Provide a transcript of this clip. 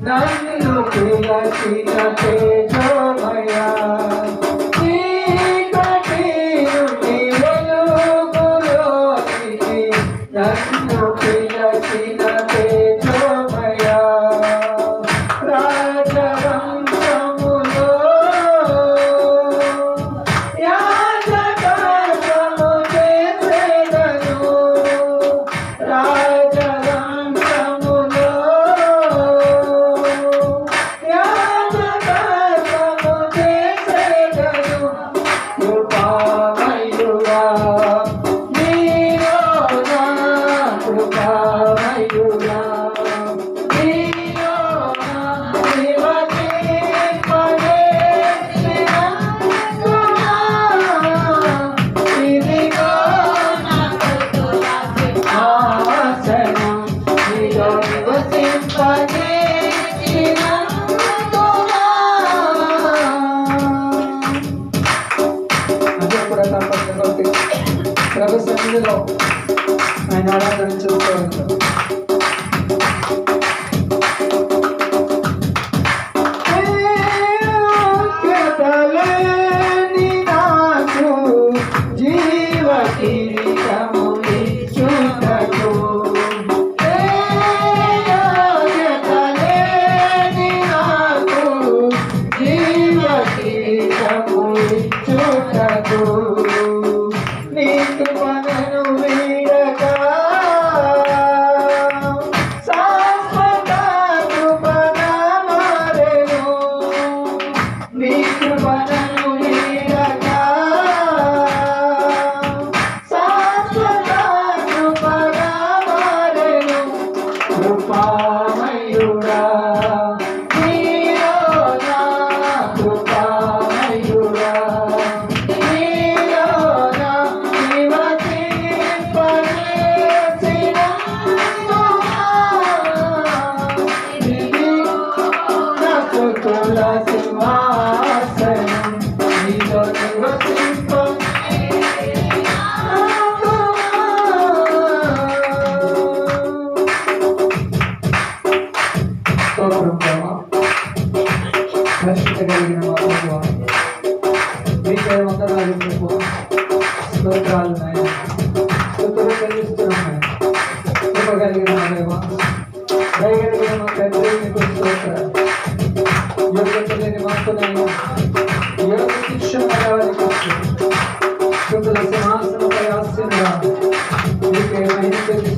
నన్ను పిలచిన తేజోమయా చీకటి నుండి వెలుగులోనికి నన్ను పిలచిన తేజోమయా రాజవంశములో యాజకత్వము చేసేదను రాజవంశములో యాజకత్వము చేసేదను కృపామయుడా నీలోనా కృపామయుడా నీలోనా నివసింపజేసినందునా ఇదిగో నా కృపల సింహాసనం నీలో నివసింపజేసినందునా అదే కూడా తప్పకుండా ప్రభు సన్నిధిలో ఆయన ఆరాధన చేస్తూ ఉంటాం. యోగ్యతలేని నాకు జీవ కిరీటము ఇచ్చుటకు యోగ్యతలేని నాకు జీవ కిరీటము ఇచ్చుటకు నీ కృపను వీడక శాశ్వత కృపగా మారెను నీ కృపను వీడక శాశ్వత కృపగా మారెను కృపామయుడా నీలోనా కృపామయుడా నీలోనా నివసింపజేసినందునా ఇదిగో నా కృపల సింహాసనం నీలో రక్షించగలిగిన మా ప్రభువా మీకే వందనాలు ప్రభువా స్తోత్రాలు నాయన స్తుతులు చెల్లిస్తున్నాం నాయన కృప కలిగిన మా దేవా దయగలిగిన మా తండ్రి